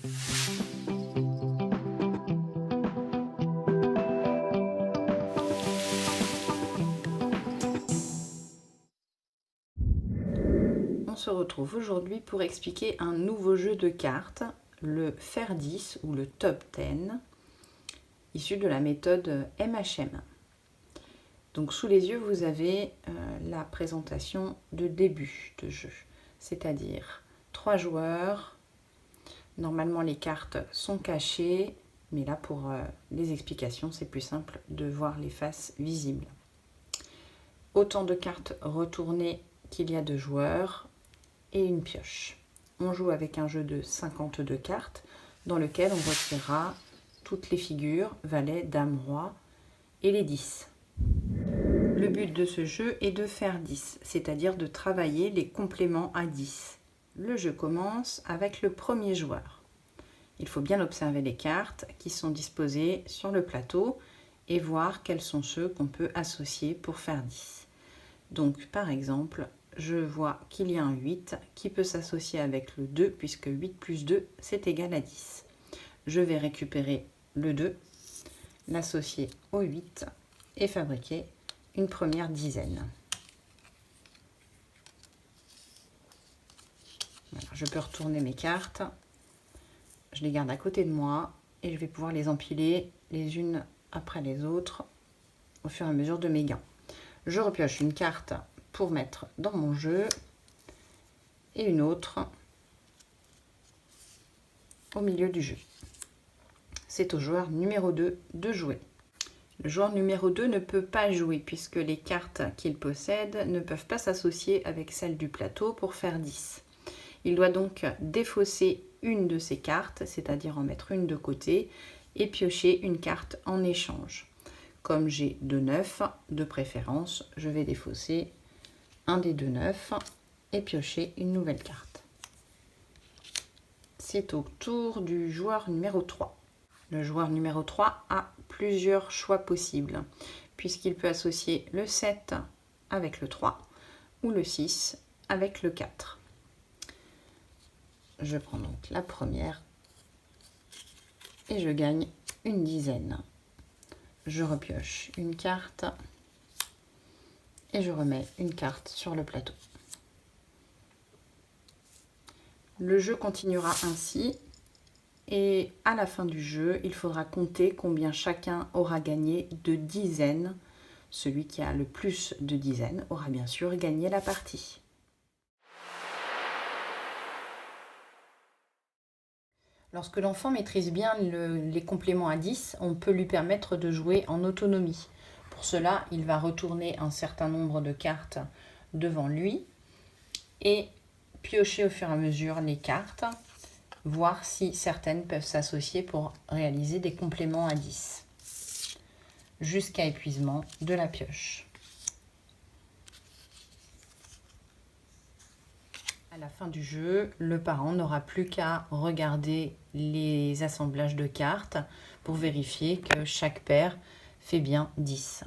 On se retrouve aujourd'hui pour expliquer un nouveau jeu de cartes, le Faire 10 ou le Top 10, issu de la méthode MHM. Donc sous les yeux, vous avez la présentation de début de jeu, c'est-à-dire 3 joueurs. Normalement, les cartes sont cachées, mais là, pour les explications, c'est plus simple de voir les faces visibles. Autant de cartes retournées qu'il y a de joueurs et une pioche. On joue avec un jeu de 52 cartes dans lequel on retirera toutes les figures, valet, dame, roi et les 10. Le but de ce jeu est de faire 10, c'est-à-dire de travailler les compléments à 10. Le jeu commence avec le premier joueur. Il faut bien observer les cartes qui sont disposées sur le plateau et voir quels sont ceux qu'on peut associer pour faire 10. Donc par exemple, je vois qu'il y a un 8 qui peut s'associer avec le 2 puisque 8 plus 2 c'est égal à 10. Je vais récupérer le 2, l'associer au 8 et fabriquer une première dizaine. Voilà, je peux retourner mes cartes, je les garde à côté de moi et je vais pouvoir les empiler les unes après les autres au fur et à mesure de mes gains. Je repioche une carte pour mettre dans mon jeu et une autre au milieu du jeu. C'est au joueur numéro 2 de jouer. Le joueur numéro 2 ne peut pas jouer puisque les cartes qu'il possède ne peuvent pas s'associer avec celles du plateau pour faire 10. Il doit donc défausser une de ses cartes, c'est-à-dire en mettre une de côté et piocher une carte en échange. Comme j'ai 2 9 de préférence, je vais défausser un des 2 9 et piocher une nouvelle carte. C'est au tour du joueur numéro 3. Le joueur numéro 3 a plusieurs choix possibles, puisqu'il peut associer le 7 avec le 3 ou le 6 avec le 4. Je prends donc la première et je gagne une dizaine. Je repioche une carte et je remets une carte sur le plateau. Le jeu continuera ainsi. Et à la fin du jeu, il faudra compter combien chacun aura gagné de dizaines. Celui qui a le plus de dizaines aura bien sûr gagné la partie. Lorsque l'enfant maîtrise bien les compléments à 10, on peut lui permettre de jouer en autonomie. Pour cela, il va retourner un certain nombre de cartes devant lui et piocher au fur et à mesure les cartes, voir si certaines peuvent s'associer pour réaliser des compléments à 10, jusqu'à épuisement de la pioche. À la fin du jeu, le parent n'aura plus qu'à regarder les assemblages de cartes pour vérifier que chaque paire fait bien 10.